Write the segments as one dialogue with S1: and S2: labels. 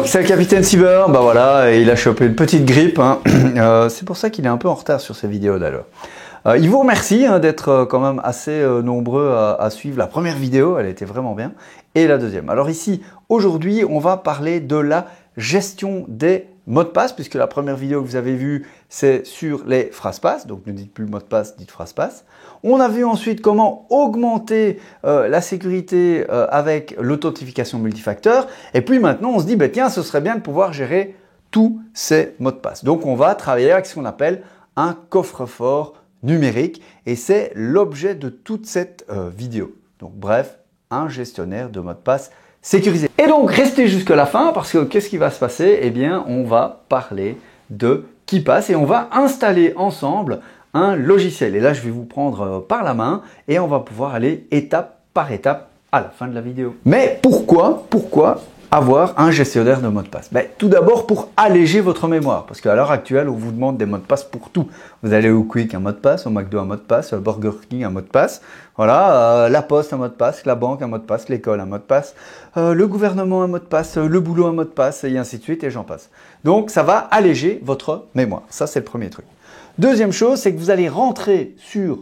S1: c'est le capitaine Cyber. Bah voilà, il a chopé une petite grippe. Hein. C'est pour ça qu'il est un peu en retard sur ses vidéos d'ailleurs. Il vous remercie d'être quand même assez nombreux à suivre la première vidéo, elle était vraiment bien, et la deuxième. Alors ici, aujourd'hui, on va parler de la gestion des mots de passe, puisque la première vidéo que vous avez vue, c'est sur les phrases passe, donc ne dites plus mot de passe, dites phrase passe. On a vu ensuite comment augmenter la sécurité avec l'authentification multifacteur, et puis maintenant on se dit, bah, tiens, ce serait bien de pouvoir gérer tous ces mots de passe. Donc on va travailler avec ce qu'on appelle un coffre-fort numérique et c'est l'objet de toute cette vidéo. Donc bref, un gestionnaire de mots de passe sécurisé. Et donc restez jusqu'à la fin parce que qu'est-ce qui va se passer? Eh bien, on va parler de KeePass et on va installer ensemble un logiciel. Et là, je vais vous prendre par la main et on va pouvoir aller étape par étape à la fin de la vidéo. Mais pourquoi avoir un gestionnaire de mots de passe? Tout d'abord pour alléger votre mémoire, parce qu'à l'heure actuelle, on vous demande des mots de passe pour tout. Vous allez au Quick, un mot de passe, au McDo, un mot de passe, au Burger King, un mot de passe, voilà, la poste, un mot de passe, la banque, un mot de passe, l'école, un mot de passe, le gouvernement, un mot de passe, le boulot, un mot de passe, et ainsi de suite, et j'en passe. Donc, ça va alléger votre mémoire. Ça, c'est le premier truc. Deuxième chose, c'est que vous allez rentrer sur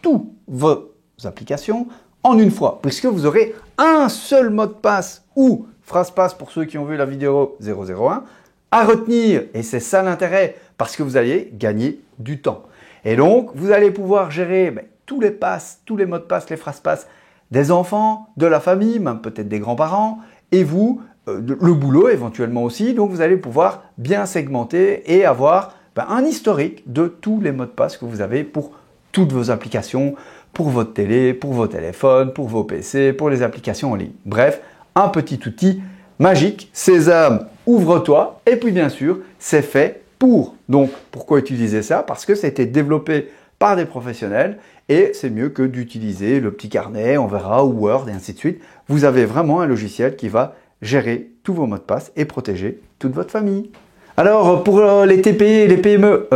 S1: toutes vos applications en une fois, puisque vous aurez un seul mot de passe ou phrase passe pour ceux qui ont vu la vidéo 001 à retenir. Et c'est ça l'intérêt, parce que vous allez gagner du temps. Et donc, vous allez pouvoir gérer tous les passes, tous les mots de passe, les phrases passe des enfants, de la famille, même peut-être des grands-parents, et vous, le boulot éventuellement aussi. Donc, vous allez pouvoir bien segmenter et avoir un historique de tous les mots de passe que vous avez pour toutes vos applications, pour votre télé, pour vos téléphones, pour vos PC, pour les applications en ligne. Bref, un petit outil magique, Sésame, ouvre-toi, et puis bien sûr, c'est fait pour. Donc, pourquoi utiliser ça? Parce que ça a été développé par des professionnels et c'est mieux que d'utiliser le petit carnet, on verra, ou Word et ainsi de suite. Vous avez vraiment un logiciel qui va gérer tous vos mots de passe et protéger toute votre famille. Alors, pour les TPE et les PME,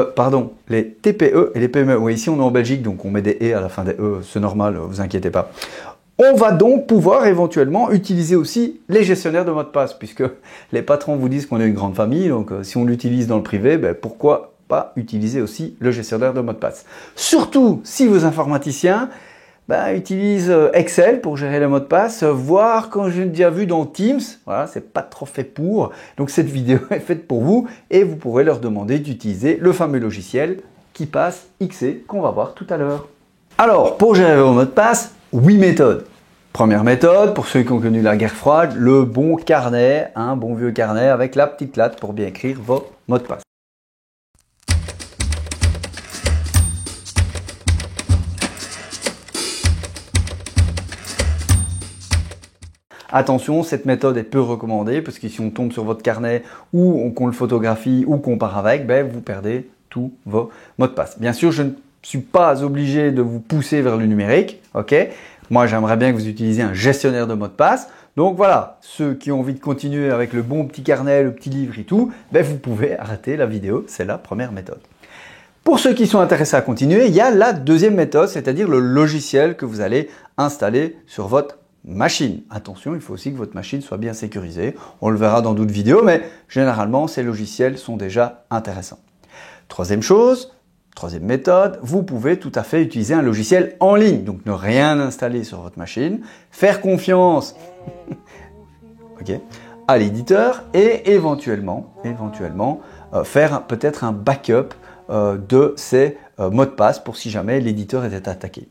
S1: les TPE et les PME, oui, ici on est en Belgique, donc on met des « et » à la fin des « e », c'est normal, vous inquiétez pas. On va donc pouvoir éventuellement utiliser aussi les gestionnaires de mots de passe, puisque les patrons vous disent qu'on est une grande famille, donc si on l'utilise dans le privé, pourquoi pas utiliser aussi le gestionnaire de mots de passe. Surtout si vos informaticiens utilisent Excel pour gérer les mots de passe, voire quand j'ai déjà vu dans Teams, voilà, c'est pas trop fait pour, donc cette vidéo est faite pour vous et vous pourrez leur demander d'utiliser le fameux logiciel KeePass XE qu'on va voir tout à l'heure. Alors, pour gérer vos mots de passe, 8 méthodes. Première méthode, pour ceux qui ont connu la guerre froide, le bon carnet, un bon vieux carnet avec la petite latte pour bien écrire vos mots de passe. Attention, cette méthode est peu recommandée parce que si on tombe sur votre carnet ou qu'on le photographie ou qu'on part avec, vous perdez tous vos mots de passe. Bien sûr, je ne suis pas obligé de vous pousser vers le numérique, ok? Moi, j'aimerais bien que vous utilisiez un gestionnaire de mots de passe. Donc voilà, ceux qui ont envie de continuer avec le bon petit carnet, le petit livre et tout, vous pouvez arrêter la vidéo, c'est la première méthode. Pour ceux qui sont intéressés à continuer, il y a la deuxième méthode, c'est-à-dire le logiciel que vous allez installer sur votre machine. Attention, il faut aussi que votre machine soit bien sécurisée. On le verra dans d'autres vidéos, mais généralement, ces logiciels sont déjà intéressants. Troisième méthode, vous pouvez tout à fait utiliser un logiciel en ligne. Donc, ne rien installer sur votre machine, faire confiance à l'éditeur et éventuellement faire peut-être un backup de ces mots de passe pour si jamais l'éditeur était attaqué.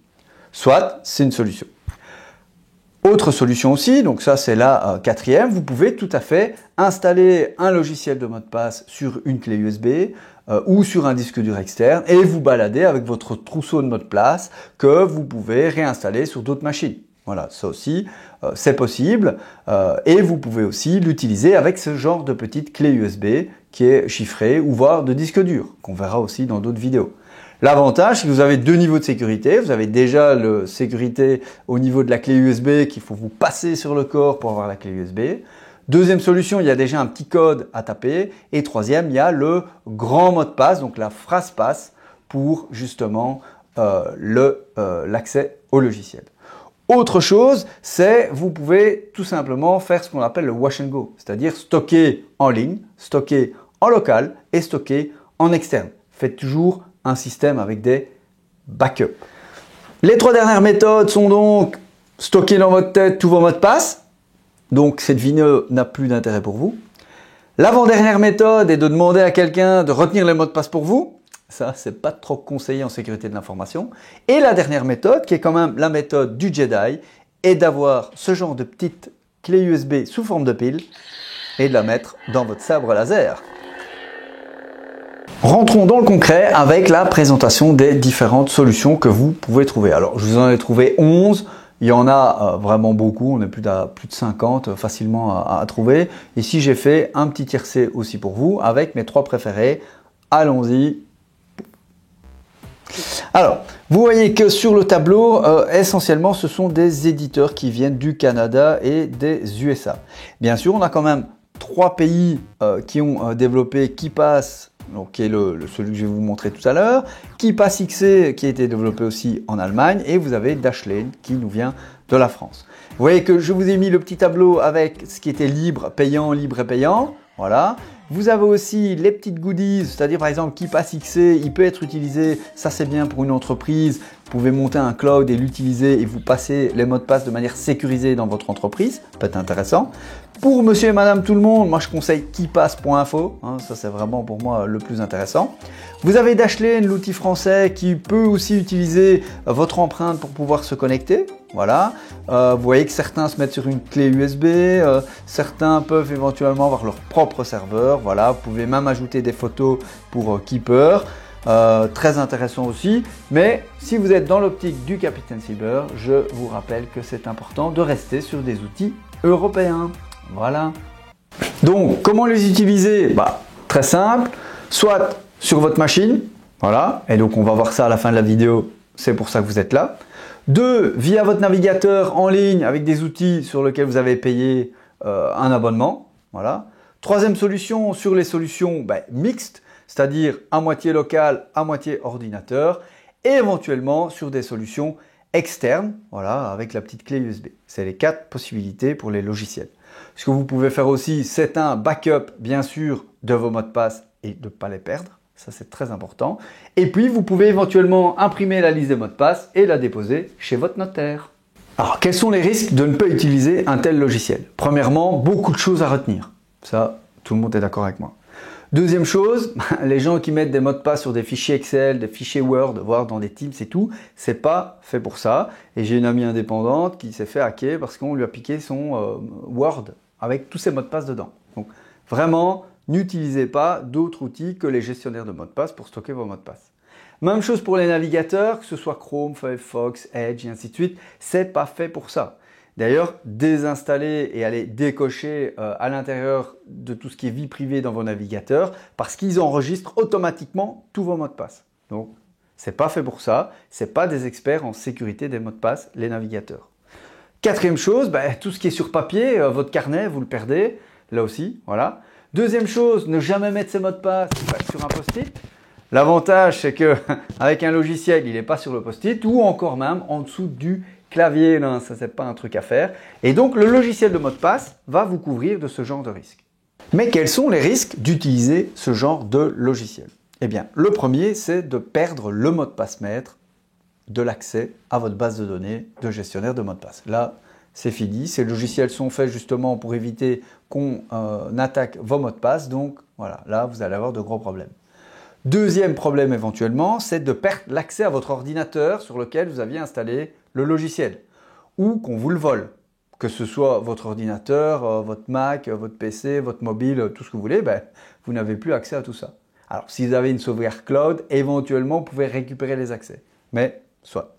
S1: Soit, c'est une solution. Autre solution aussi, donc ça c'est la quatrième, vous pouvez tout à fait installer un logiciel de mot de passe sur une clé USB ou sur un disque dur externe et vous balader avec votre trousseau de mots de passe que vous pouvez réinstaller sur d'autres machines. Voilà, ça aussi c'est possible et vous pouvez aussi l'utiliser avec ce genre de petite clé USB qui est chiffrée ou voire de disque dur, qu'on verra aussi dans d'autres vidéos. L'avantage, c'est que vous avez deux niveaux de sécurité. Vous avez déjà la sécurité au niveau de la clé USB qu'il faut vous passer sur le corps pour avoir la clé USB. Deuxième solution, il y a déjà un petit code à taper. Et troisième, il y a le grand mot de passe, donc la phrase passe pour justement l'accès au logiciel. Autre chose, c'est vous pouvez tout simplement faire ce qu'on appelle le wash and go, c'est-à-dire stocker en ligne, stocker en local et stocker en externe. Faites toujours un système avec des backups. Les 3 dernières méthodes sont donc stocker dans votre tête tous vos mots de passe. Donc cette vidéo n'a plus d'intérêt pour vous. L'avant-dernière méthode est de demander à quelqu'un de retenir les mots de passe pour vous. Ça, c'est pas trop conseillé en sécurité de l'information. Et la dernière méthode, qui est quand même la méthode du Jedi, est d'avoir ce genre de petite clé USB sous forme de pile et de la mettre dans votre sabre laser. Rentrons dans le concret avec la présentation des différentes solutions que vous pouvez trouver. Alors, je vous en ai trouvé 11. Il y en a vraiment beaucoup, on est plus de 50 facilement à trouver. Ici, j'ai fait un petit tiercé aussi pour vous avec mes 3 préférés. Allons-y. Alors, vous voyez que sur le tableau, essentiellement, ce sont des éditeurs qui viennent du Canada et des USA. Bien sûr, on a quand même 3 pays qui ont développé KeePass, donc qui est celui que je vais vous montrer tout à l'heure, KeePass XC qui a été développé aussi en Allemagne, et vous avez Dashlane qui nous vient de la France. Vous voyez que je vous ai mis le petit tableau avec ce qui était libre, payant, libre et payant. Voilà. Vous avez aussi les petites goodies, c'est-à-dire par exemple KeePass XC, il peut être utilisé, ça c'est bien pour une entreprise, vous pouvez monter un cloud et l'utiliser et vous passer les mots de passe de manière sécurisée dans votre entreprise, ça peut être intéressant. Pour monsieur et madame tout le monde, moi je conseille keepass.info, ça c'est vraiment pour moi le plus intéressant. Vous avez Dashlane, l'outil français qui peut aussi utiliser votre empreinte pour pouvoir se connecter. Voilà, vous voyez que certains se mettent sur une clé USB, certains peuvent éventuellement avoir leur propre serveur. Voilà, vous pouvez même ajouter des photos pour Keeper, très intéressant aussi. Mais si vous êtes dans l'optique du Capitaine Cyber, je vous rappelle que c'est important de rester sur des outils européens. Voilà. Donc, comment les utiliser? Très simple, soit sur votre machine, voilà, et donc on va voir ça à la fin de la vidéo, c'est pour ça que vous êtes là. 2, via votre navigateur en ligne avec des outils sur lesquels vous avez payé un abonnement. Voilà. 3e solution, sur les solutions mixtes, c'est-à-dire à moitié local, à moitié ordinateur, et éventuellement sur des solutions externes, voilà, avec la petite clé USB. C'est les 4 possibilités pour les logiciels. Ce que vous pouvez faire aussi, c'est un backup, bien sûr, de vos mots de passe et de ne pas les perdre. Ça, c'est très important. Et puis, vous pouvez éventuellement imprimer la liste des mots de passe et la déposer chez votre notaire. Alors, quels sont les risques de ne pas utiliser un tel logiciel? Premièrement, beaucoup de choses à retenir. Ça, tout le monde est d'accord avec moi. Deuxième chose, les gens qui mettent des mots de passe sur des fichiers Excel, des fichiers Word, voire dans des Teams et tout, c'est pas fait pour ça. Et j'ai une amie indépendante qui s'est fait hacker parce qu'on lui a piqué son Word avec tous ses mots de passe dedans. Donc, vraiment, n'utilisez pas d'autres outils que les gestionnaires de mots de passe pour stocker vos mots de passe. Même chose pour les navigateurs, que ce soit Chrome, Firefox, Edge et ainsi de suite, c'est pas fait pour ça. D'ailleurs, désinstaller et aller décocher à l'intérieur de tout ce qui est vie privée dans vos navigateurs parce qu'ils enregistrent automatiquement tous vos mots de passe. Donc, c'est pas fait pour ça. C'est pas des experts en sécurité des mots de passe, les navigateurs. 4e chose, tout ce qui est sur papier, votre carnet, vous le perdez, là aussi, voilà. 2e chose, ne jamais mettre ses mots de passe sur un post-it. L'avantage, c'est que avec un logiciel, il n'est pas sur le post-it ou encore même en dessous du clavier, là, ça c'est pas un truc à faire. Et donc le logiciel de mot de passe va vous couvrir de ce genre de risque. Mais quels sont les risques d'utiliser ce genre de logiciel? Eh bien, le premier, c'est de perdre le mot de passe maître de l'accès à votre base de données de gestionnaire de mot de passe. Là, c'est fini. Ces logiciels sont faits justement pour éviter qu'on attaque vos mots de passe. Donc voilà, là, vous allez avoir de gros problèmes. 2e problème éventuellement, c'est de perdre l'accès à votre ordinateur sur lequel vous aviez installé le logiciel ou qu'on vous le vole. Que ce soit votre ordinateur, votre Mac, votre PC, votre mobile, tout ce que vous voulez, vous n'avez plus accès à tout ça. Alors, si vous avez une sauvegarde cloud, éventuellement, vous pouvez récupérer les accès. Mais, soit.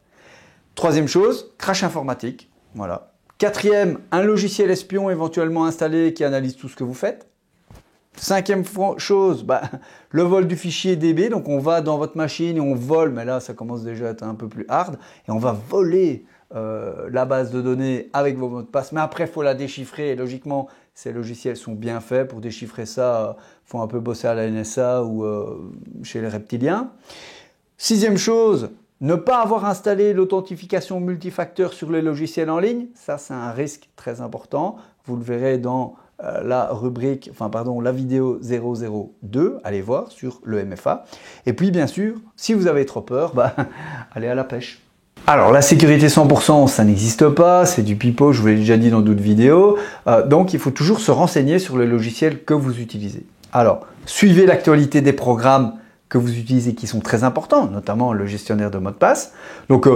S1: 3e chose, crash informatique. Voilà. 4e, un logiciel espion éventuellement installé qui analyse tout ce que vous faites. 5e chose, le vol du fichier DB. Donc, on va dans votre machine et on vole, mais là, ça commence déjà à être un peu plus hard. Et on va voler la base de données avec vos mots de passe. Mais après, il faut la déchiffrer. Et logiquement, ces logiciels sont bien faits pour déchiffrer ça. Il faut un peu bosser à la NSA ou chez les reptiliens. 6e chose, Ne pas avoir installé l'authentification multifacteur sur les logiciels en ligne, ça c'est un risque très important. Vous le verrez dans la rubrique, la vidéo 002, allez voir sur le MFA. Et puis bien sûr, si vous avez trop peur, allez à la pêche. Alors la sécurité 100%, ça n'existe pas, c'est du pipeau, je vous l'ai déjà dit dans d'autres vidéos. Donc il faut toujours se renseigner sur le logiciel que vous utilisez. Alors, suivez l'actualité des programmes que vous utilisez qui sont très importants, notamment le gestionnaire de mots de passe. Donc,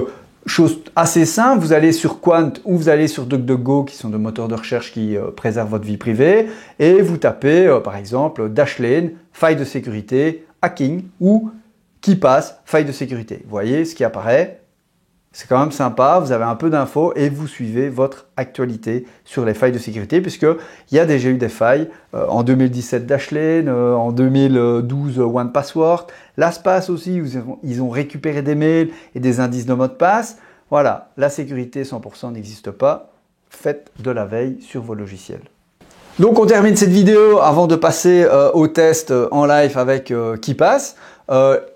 S1: chose assez simple, vous allez sur Quant ou vous allez sur DuckDuckGo, qui sont des moteurs de recherche qui préservent votre vie privée, et vous tapez par exemple Dashlane, faille de sécurité, hacking ou KeePass, faille de sécurité. Vous voyez ce qui apparaît. C'est quand même sympa, vous avez un peu d'infos et vous suivez votre actualité sur les failles de sécurité puisqu'il y a déjà eu des failles en 2017 Dashlane, en 2012 OnePassword, LastPass aussi, ils ont récupéré des mails et des indices de mot de passe. Voilà, la sécurité 100% n'existe pas, faites de la veille sur vos logiciels. Donc on termine cette vidéo avant de passer au test en live avec KeePass.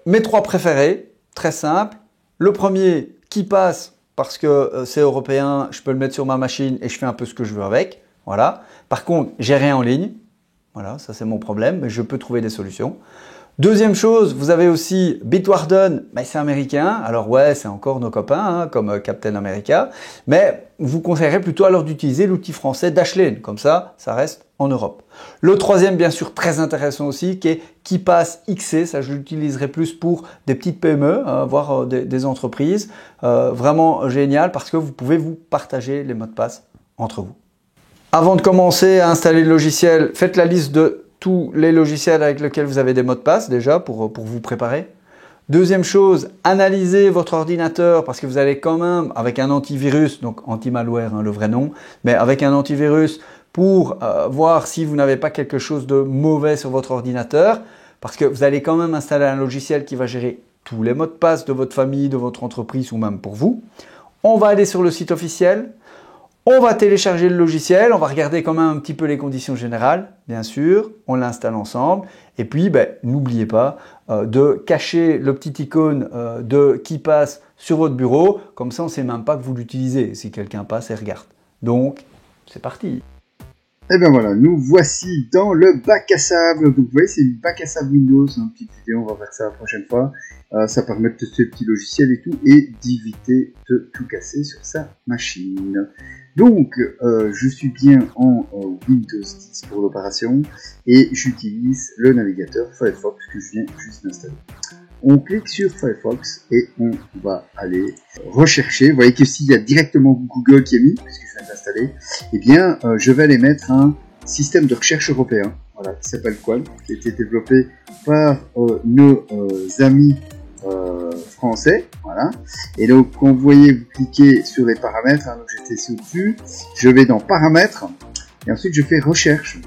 S1: Mes 3 préférés, très simple. Le premier, KeePass, parce que c'est européen, je peux le mettre sur ma machine et je fais un peu ce que je veux avec. Voilà. Par contre, j'ai rien en ligne. Voilà, ça c'est mon problème, mais je peux trouver des solutions. Deuxième chose, vous avez aussi Bitwarden, mais c'est américain. Alors ouais, c'est encore nos copains, comme Captain America. Mais vous conseillerez plutôt alors d'utiliser l'outil français Dashlane. Comme ça reste en Europe. Le troisième, bien sûr, très intéressant aussi, qui est KeePass XC. Ça, je l'utiliserai plus pour des petites PME, voire des entreprises. Vraiment génial parce que vous pouvez vous partager les mots de passe entre vous. Avant de commencer à installer le logiciel, faites la liste de tous les logiciels avec lesquels vous avez des mots de passe déjà pour vous préparer. Deuxième chose, analysez votre ordinateur parce que vous allez quand même, avec un antivirus, donc anti-malware, le vrai nom, mais avec un antivirus pour voir si vous n'avez pas quelque chose de mauvais sur votre ordinateur parce que vous allez quand même installer un logiciel qui va gérer tous les mots de passe de votre famille, de votre entreprise ou même pour vous. On va aller sur le site officiel. On va télécharger le logiciel, on va regarder quand même un petit peu les conditions générales, bien sûr, on l'installe ensemble. Et puis, n'oubliez pas de cacher le petit icône de KeePass sur votre bureau, comme ça on ne sait même pas que vous l'utilisez, si quelqu'un passe et regarde. Donc, c'est parti.
S2: Et bien voilà, nous voici dans le bac à sable. Donc vous voyez, c'est une bac à sable Windows, une petite vidéo, on va faire ça la prochaine fois. Ça permet de tester le petit logiciel et tout, et d'éviter de tout casser sur sa machine. Donc, je suis bien en Windows 10 pour l'opération, et j'utilise le navigateur Firefox que je viens juste d'installer. On clique sur Firefox et on va aller rechercher. Vous voyez qu'ici il y a directement Google qui est mis, puisque je viens d'installer. Eh bien, je vais aller mettre un système de recherche européen, voilà, qui s'appelle Quant, qui a été développé par nos amis français, voilà. Et donc, quand vous voyez, vous cliquez sur les paramètres, donc j'étais ici au-dessus, je vais dans paramètres, et ensuite je fais recherche.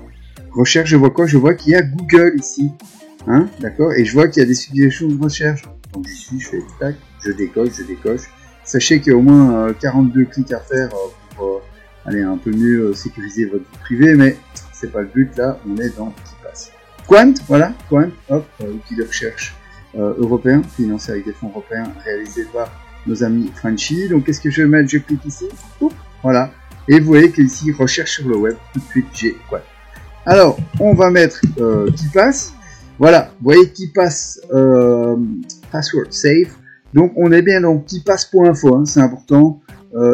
S2: Recherche, je vois quoi? Je vois qu'il y a Google ici. Hein, d'accord, et je vois qu'il y a des suggestions de recherche. Donc ici, je fais tac, je décoche. Sachez qu'il y a au moins 42 clics à faire pour aller un peu mieux sécuriser votre vie privée, mais c'est pas le but. Là, on est dans KeePass. Quant, voilà, Quant, hop, outil de recherche européen, financé avec des fonds européens, réalisé par nos amis Frenchy. Donc qu'est-ce que je vais mettre? Je clique ici, oups, voilà, et vous voyez qu'ici, recherche sur le web, tout de suite, j'ai Quant. Alors, on va mettre KeePass. Voilà, vous voyez KeePass password safe. Donc on est bien dans KeePass.info, hein, c'est important.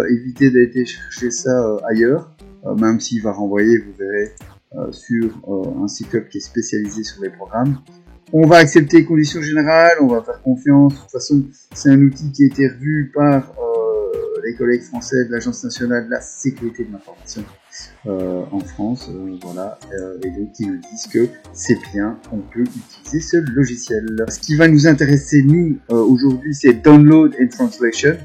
S2: Évitez d'aller chercher ça ailleurs, même s'il va renvoyer, vous verrez, sur un site web qui est spécialisé sur les programmes. On va accepter les conditions générales, on va faire confiance. De toute façon, c'est un outil qui a été revu par les collègues français de l'Agence nationale de la sécurité de l'information en France, voilà, et donc ils nous disent que c'est bien, on peut utiliser ce logiciel. Ce qui va nous intéresser nous aujourd'hui, c'est Download and Translation.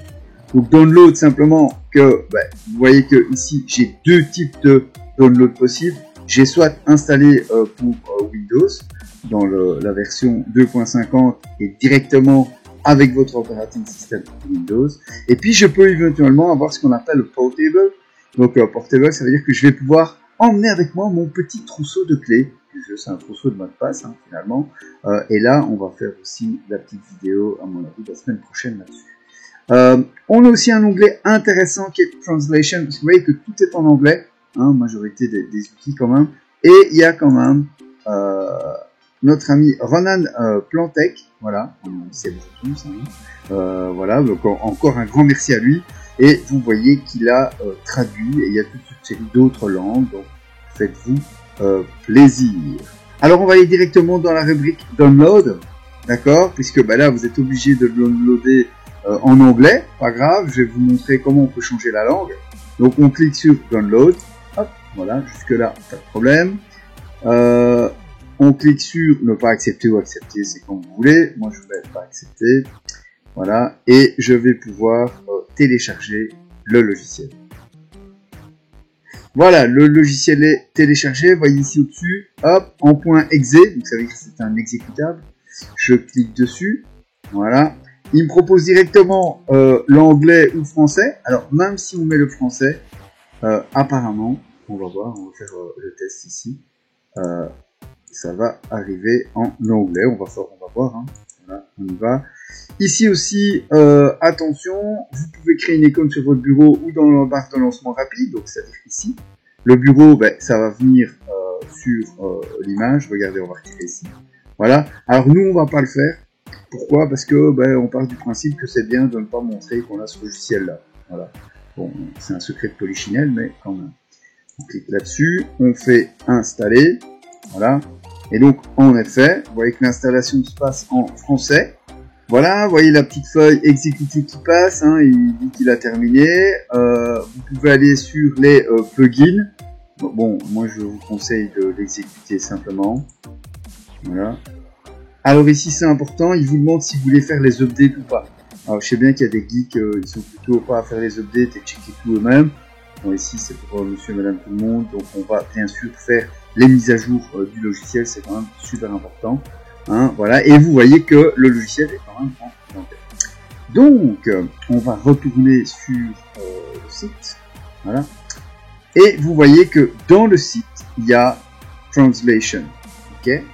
S2: Donc download simplement que, vous voyez que ici j'ai deux types de download possibles. J'ai soit installé pour Windows dans la version 2.50 et directement avec votre operating system Windows. Et puis je peux éventuellement avoir ce qu'on appelle le portable. Donc portable, ça veut dire que je vais pouvoir emmener avec moi mon petit trousseau de clés. C'est un trousseau de mots de passe, hein, finalement. Et là, on va faire aussi la petite vidéo, à mon avis, la semaine prochaine là-dessus. On a aussi un onglet intéressant qui est Translation, parce que vous voyez que tout est en anglais, hein, majorité des outils quand même, et il y a quand même notre ami Ronan Plantec, voilà, c'est breton ça, hein. Voilà, donc encore un grand merci à lui, et vous voyez qu'il a traduit, et il y a toute une série d'autres langues, donc faites-vous plaisir. Alors on va aller directement dans la rubrique Download, d'accord, puisque bah, là vous êtes obligé de le downloader en anglais, pas grave, je vais vous montrer comment on peut changer la langue. Donc on clique sur Download, hop, voilà, jusque là, pas de problème. On clique sur ne pas accepter ou accepter, c'est comme vous voulez, moi je vais pas accepter, voilà, et je vais pouvoir télécharger le logiciel. Voilà, le logiciel est téléchargé, voyez ici au-dessus, hop, en .exe, donc ça veut dire que c'est un exécutable, je clique dessus, voilà. Il me propose directement l'anglais ou le français. Alors, même si on met le français, apparemment, on va voir, on va faire le test ici. Ça va arriver en anglais. On va voir. Hein. Voilà, on y va. Ici aussi, attention, vous pouvez créer une icône sur votre bureau ou dans la barre de lancement rapide. Donc, c'est-à-dire ici, le bureau, ben, ça va venir sur l'image. Regardez, on va retirer ici. Voilà. Alors, nous, on va pas le faire. Pourquoi? Parce que ben, on part du principe que c'est bien de ne pas montrer qu'on a ce logiciel-là. Voilà. Bon, c'est un secret de Polichinelle, mais quand même. On clique là-dessus, on fait installer. Voilà. Et donc, en effet, vous voyez que l'installation se passe en français. Voilà, vous voyez la petite feuille exécutée qui passe. Hein, il dit qu'il a terminé. Vous pouvez aller sur les plugins. Bon, moi je vous conseille de l'exécuter simplement. Voilà. Alors ici c'est important, il vous demande si vous voulez faire les updates ou pas. Alors je sais bien qu'il y a des geeks, ils sont plutôt pas à faire les updates et checker tout eux-mêmes. Bon ici c'est pour monsieur et madame tout le monde, donc on va bien sûr faire les mises à jour du logiciel, c'est quand même super important. Hein, voilà, et vous voyez que le logiciel est quand même en anglais. Donc on va retourner sur le site, voilà. Et vous voyez que dans le site, il y a Translation, ok.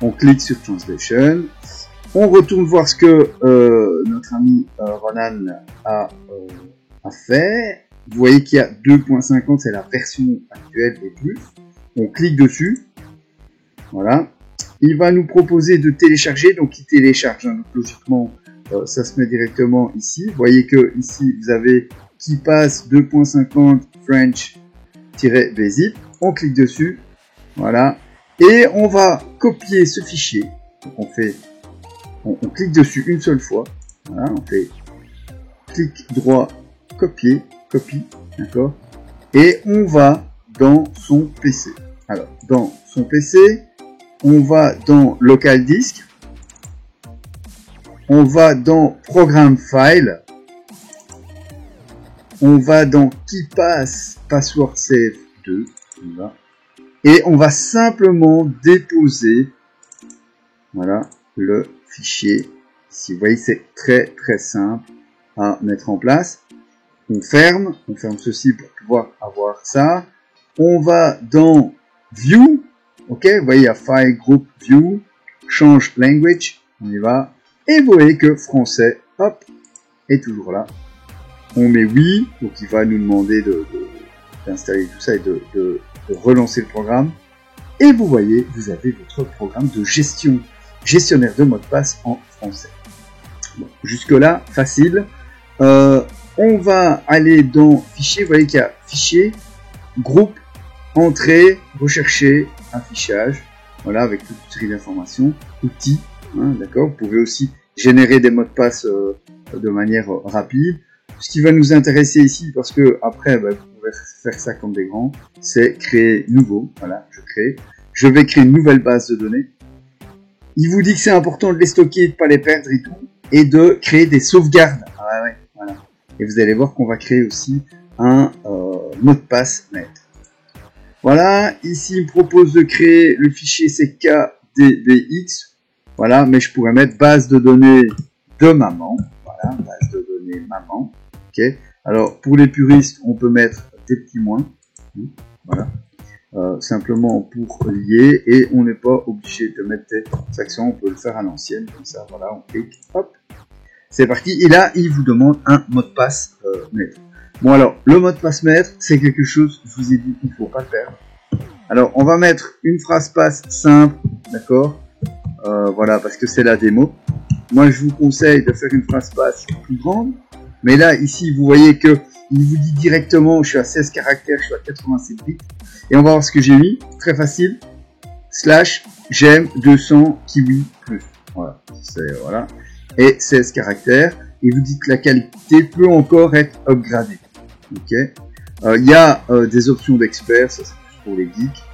S2: On clique sur Translation, on retourne voir ce que notre ami Ronan a fait. Vous voyez qu'il y a 2.50, c'est la version actuelle et plus. On clique dessus, voilà. Il va nous proposer de télécharger, donc il télécharge. Hein, donc logiquement, ça se met directement ici. Vous voyez que ici vous avez qui passe 2.50 French-basic. On clique dessus, voilà. Et on va copier ce fichier. Donc on clique dessus une seule fois. Voilà, on fait clic droit, copier, copie, d'accord. Et on va dans son PC. Alors, dans son PC, on va dans Local Disk. On va dans Programme File. On va dans KeePass Password Save 2. Voilà. Et on va simplement déposer, voilà, le fichier. Ici, vous voyez, c'est très très simple à mettre en place. On ferme ceci pour pouvoir avoir ça. On va dans View, ok, vous voyez, il y a File Group View, change language, on y va. Et vous voyez que français, hop, est toujours là. On met oui, donc il va nous demander d'installer tout ça et de relancer le programme. Et vous voyez, vous avez votre programme de gestionnaire de mot de passe en français. Bon, jusque là, facile. On va aller dans fichier, vous voyez qu'il y a fichier, groupe, entrée, rechercher, affichage. Voilà, avec toute une série d'informations, outils, hein, d'accord. Vous pouvez aussi générer des mots de passe de manière rapide. Ce qui va nous intéresser ici, parce que après, bah, vous pouvez faire ça comme des grands, c'est créer nouveau. Voilà, je vais créer une nouvelle base de données. Il vous dit que c'est important de les stocker, de ne pas les perdre et tout, et de créer des sauvegardes. Ah ouais, voilà. Et vous allez voir qu'on va créer aussi un mot de passe maître. Voilà, ici il me propose de créer le fichier CKDBX. Voilà, mais je pourrais mettre base de données de maman. Voilà, base de données maman. Ok. Alors pour les puristes, on peut mettre des petits moins. Voilà. Simplement pour lier, et on n'est pas obligé de mettre des accents, on peut le faire à l'ancienne, comme ça, voilà, on clique, hop. c'est parti. Et là, il vous demande un mot de passe maître. Bon alors, le mot de passe maître, c'est quelque chose, je vous ai dit, il ne faut pas le perdre. Alors, on va mettre une phrase passe simple, d'accord, voilà, parce que c'est la démo. Moi, je vous conseille de faire une phrase passe plus grande. Mais là, ici, vous voyez que il vous dit directement, je suis à 16 caractères, je suis à 87 bits. Et on va voir ce que j'ai mis. Très facile. / j'aime 200 kiwi plus. Voilà. Voilà. Et 16 caractères. Et vous dites que la qualité peut encore être upgradée. Ok. Il y a des options d'experts, ça c'est plus pour les geeks.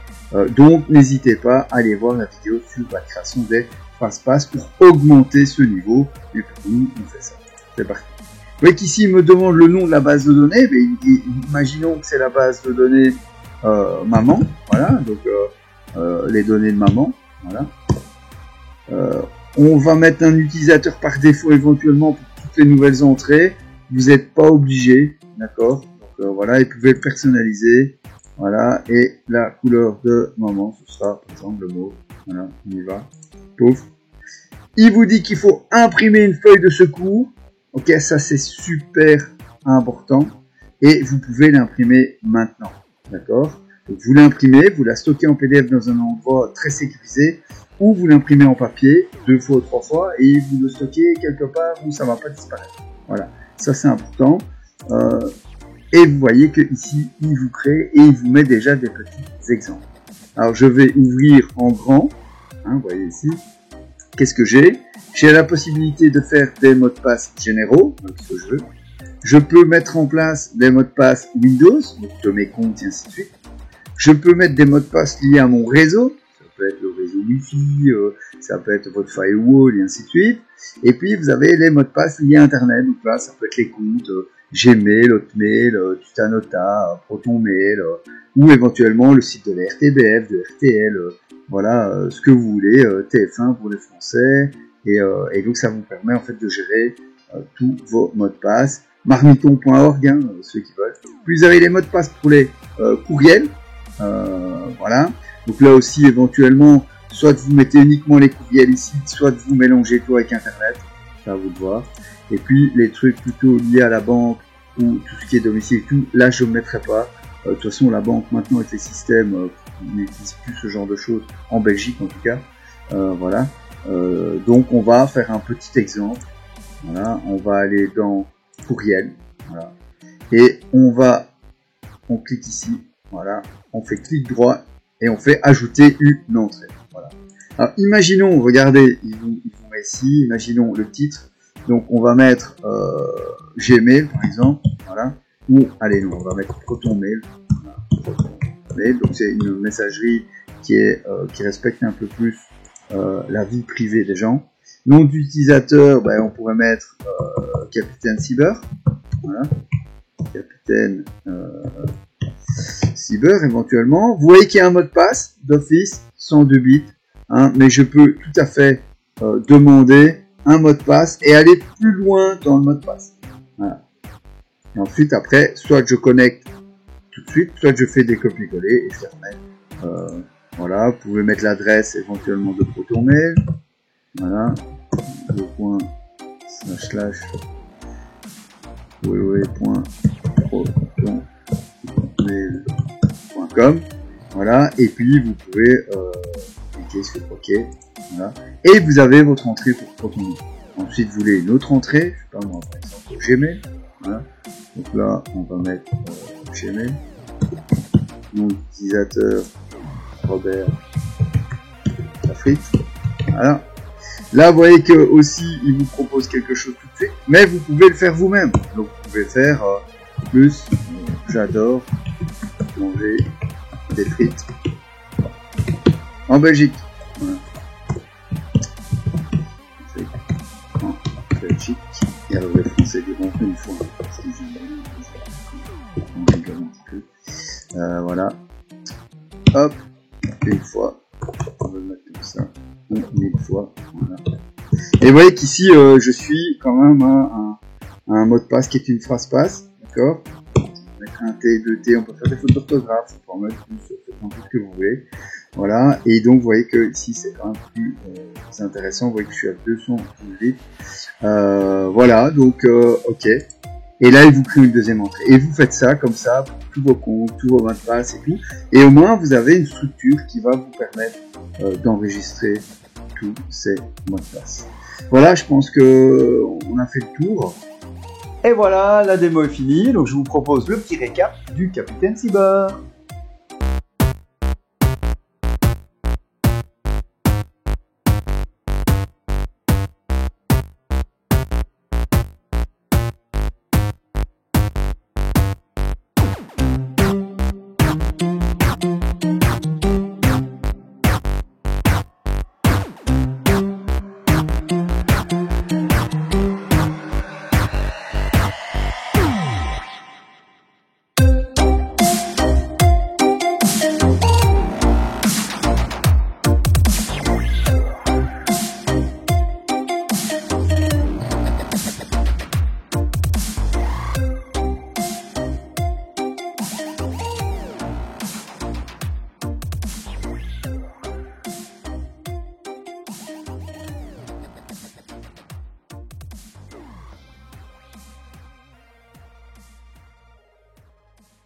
S2: Donc n'hésitez pas à aller voir la vidéo sur la création des phrases passe pour augmenter ce niveau. Et pour nous, on fait ça. C'est parti. Vous voyez qu'ici il me demande le nom de la base de données. Mais imaginons que c'est la base de données maman. Voilà. Donc les données de maman. Voilà. On va mettre un utilisateur par défaut éventuellement pour toutes les nouvelles entrées. Vous n'êtes pas obligé, d'accord. Donc voilà, et vous pouvez le personnaliser. Voilà, et la couleur de maman, ce sera par exemple le mot. Voilà, on y va. Pouf. Il vous dit qu'il faut imprimer une feuille de secours. Ok, ça c'est super important. Et vous pouvez l'imprimer maintenant, d'accord. Donc vous l'imprimez, vous la stockez en PDF dans un endroit très sécurisé, ou vous l'imprimez en papier 2 fois ou 3 fois et vous le stockez quelque part où ça ne va pas disparaître. Voilà, ça c'est important. Et vous voyez que ici il vous crée et il vous met déjà des petits exemples. Alors je vais ouvrir en grand, hein, vous voyez ici. Qu'est-ce que j'ai? J'ai la possibilité de faire des mots de passe généraux, donc ce que je veux. Je peux mettre en place des mots de passe Windows, donc de mes comptes et ainsi de suite. Je peux mettre des mots de passe liés à mon réseau. Ça peut être le réseau Wi-Fi, ça peut être votre firewall et ainsi de suite. Et puis vous avez les mots de passe liés à Internet. Donc là, ça peut être les comptes Gmail, Hotmail, Tutanota, ProtonMail, ou éventuellement le site de la RTBF, de RTL, voilà, ce que vous voulez, TF1 pour les Français. Et donc ça vous permet en fait de gérer tous vos mots de passe. Marmiton.org, hein, ceux qui veulent. Puis vous avez les mots de passe pour les courriels. Voilà. Donc là aussi, éventuellement, soit vous mettez uniquement les courriels ici, soit vous mélangez tout avec Internet. Ça à vous de voir. Et puis les trucs plutôt liés à la banque ou tout ce qui est domicile et tout, là je ne mettrai pas. De toute façon, la banque maintenant avec les systèmes n'utilise plus ce genre de choses, en Belgique en tout cas. Voilà. Donc on va faire un petit exemple. Voilà. On va aller dans courriel. Voilà. Et on clique ici. Voilà. On fait clic droit et on fait ajouter une entrée. Voilà. Alors imaginons, regardez, il vous met ici, imaginons le titre. Donc on va mettre Gmail par exemple, voilà. Ou allez non, on va mettre ProtonMail. Voilà, ProtonMail. Donc c'est une messagerie qui respecte un peu plus la vie privée des gens. Nom d'utilisateur, ben, on pourrait mettre Capitaine Cyber. Voilà. Capitaine Cyber éventuellement. Vous voyez qu'il y a un mot de passe d'office 102 bits, hein, mais je peux tout à fait demander un mot de passe et aller plus loin dans le mot de passe. Voilà. Et ensuite après, soit je connecte tout de suite, soit je fais des copier-coller et je les remets. Voilà, vous pouvez mettre l'adresse éventuellement de ProtonMail. Voilà, www.protonmail.com. Voilà, et puis vous pouvez cliquer sur OK. Voilà, et vous avez votre entrée pour ProtonMail. Ensuite, vous voulez une autre entrée, je sais pas moi, par exemple Gmail. Voilà, donc là, on va mettre Gmail. Nom d'utilisateur Robert Afrique. Voilà. Là, vous voyez que aussi, il vous propose quelque chose tout de suite, mais vous pouvez le faire vous-même. Donc, vous pouvez faire plus. J'adore manger des frites en Belgique. Voilà. En Belgique. Et alors, les Français diront une fois. On rigole un petit peu. Voilà. Hop. Une fois. On va le mettre comme ça. Ou 1000 fois. Voilà. Et vous voyez qu'ici, je suis quand même à un mot de passe qui est une phrase passe. D'accord. On peut mettre un T, 2 T, on peut faire des fautes d'orthographe, on peut en mettre plus, faites ce que vous voulez. Voilà, et donc vous voyez que ici c'est quand même plus intéressant, vous voyez que je suis à 218. Voilà, donc ok. Et là, il vous crée une deuxième entrée. Et vous faites ça comme ça pour tous vos comptes, tous vos mots de passe et tout. Et au moins, vous avez une structure qui va vous permettre d'enregistrer tous ces mots de passe. Voilà, je pense que on a fait le tour.
S1: Et voilà, la démo est finie. Donc, je vous propose le petit récap du Capitaine Cyber.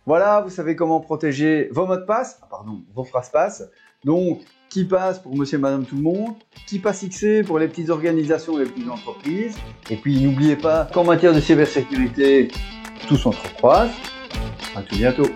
S1: Voilà, vous savez comment protéger vos mots de passe, vos phrases passe. Donc, qui passe pour monsieur et madame tout le monde, qui passe XC pour les petites organisations et les petites entreprises. Et puis, n'oubliez pas qu'en matière de cybersécurité, tout s'entrecroise. À tout bientôt.